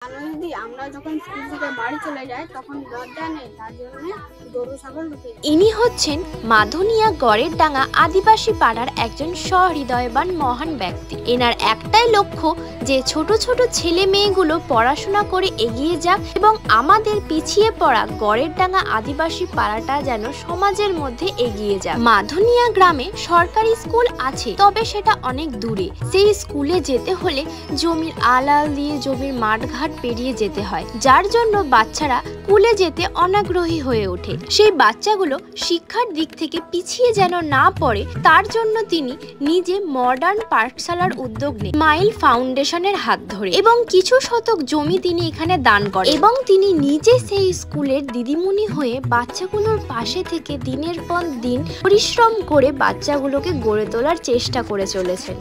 দিদি আমরা যখন স্কুল থেকে বাড়ি চলে যাই তখন দরজা নেই, তার জন্য গরু ছাগল ঢুকে যায়। ইনি হচ্ছেন মাধুনিয়া গড়ের ডাঙ্গা আদিবাসী পাড়ার একজন সহৃদয়বান মহান ব্যক্তি। এনার একটাই লক্ষ্য যে ছোট ছোট ছেলে মেয়েগুলো পড়াশোনা করে এগিয়ে যাক এবং আমাদের পিছিয়ে পড়া গড়ের ডাঙ্গা আদিবাসী পাড়াটা যেন সমাজের মধ্যে এগিয়ে যাক। মাধুনিয়া গ্রামে সরকারি স্কুল আছে, তবে সেটা অনেক দূরে। সেই স্কুলে যেতে হলে জমির আলাল দিয়ে জমির মাঠঘাট পেরিয়ে যেতে হয়, যার জন্য বাচ্চারা স্কুলে যেতে অনাগ্রহী হয়ে ওঠে। সেই বাচ্চাগুলো শিক্ষার দিক থেকে পিছিয়ে যেন না পড়ে, তার জন্য তিনি নিজে মডার্ন পাঠশালার উদ্যোগ নেন মাইল ফাউন্ডেশনের হাত ধরে, এবং কিছু শতক জমি তিনি এখানে দান করেন এবং তিনি নিজে সেই স্কুলের দিদিমণি হয়ে বাচ্চাগুলোর পাশে থেকে দিনের পর দিন পরিশ্রম করে বাচ্চাগুলোকে গড়ে তোলার চেষ্টা করে চলেছেন।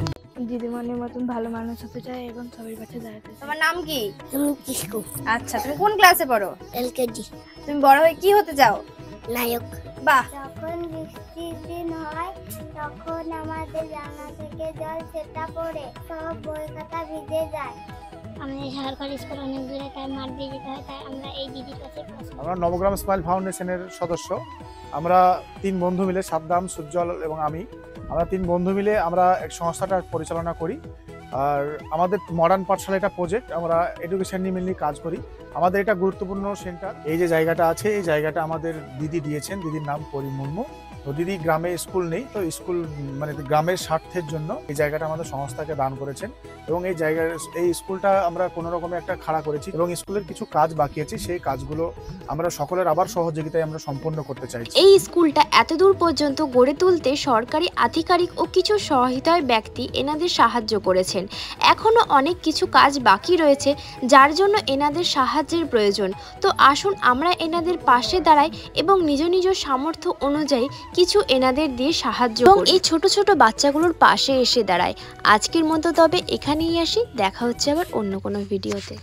দিদিমণির মতন ভালো মানুষ হতে চাই এবং সবার পাশে দাঁড়াতে চাই। তোমার নাম কি? আমি কিসকু আচ্ছা, তুমি কোন ক্লাসে পড়ো? এলকেজি। তুমি বড় হয়ে কি হতে চাও? নায়ক। বাহ। যখন বৃষ্টির দিন হয় তখন আমাদের জানলা থেকে জল ছেটা পড়ে সব বই খাতা ভিজে যায়। আমাদের সরকারি স্কুল অনেক দূরে, তাই মাঠ দিয়ে যেতে হয়, তাই আমরা এই দিদির কাছে পড়াশোনা। আমরা নবগ্রাম স্মাইল ফাউন্ডেশনের সদস্য। আমরা 3 বন্ধু মিলে, সাদ্দাম, সুজ্জ্বল এবং আমরা 3 বন্ধু মিলে আমরা এক সংস্থাটা পরিচালনা করি। আর আমাদের মডার্ন পাঠশালা এটা প্রজেক্ট, আমরা এডুকেশন নিয়ে মেনলি কাজ করি। আমাদের এটা গুরুত্বপূর্ণ সেন্টার। এই যে জায়গাটা আছে, এই জায়গাটা আমাদের দিদি দিয়েছেন। দিদির নাম পরি মুর্মু। তো দিদি গ্রামে স্কুল নেই, তো স্কুল মানে গ্রামের স্বার্থের জন্য এই জায়গাটা আমাদের সংস্থাকে দান করেছেন এবং এই স্কুলটা আমরা কোনো রকমে একটা খাড়া করেছি এবং স্কুলের কিছু কাজ বাকি আছে, সেই কাজগুলো আমরা সকলের আবার সহযোগিতায় আমরা সম্পন্ন করতে চাইছি। এই স্কুলটা এতদূর পর্যন্ত গড়ে তুলতে সরকারি আধিকারিক ও কিছু সহৃদয় ব্যক্তি এনাদের সাহায্য করেছেন। এখনো অনেক কিছু কাজ বাকি রয়েছে, যার জন্য এনাদের সাহায্যের প্রয়োজন। তো আসুন আমরা এনাদের পাশে দাঁড়াই এবং নিজ নিজ সামর্থ্য অনুযায়ী কিছু এনাদের দিয়ে সাহায্য এবং এই ছোট ছোট বাচ্চাগুলোর পাশে এসে দাঁড়ায়। আজকের মতো তবে এখানেই আসি, দেখা হচ্ছে আবার অন্য কোনো ভিডিওতে।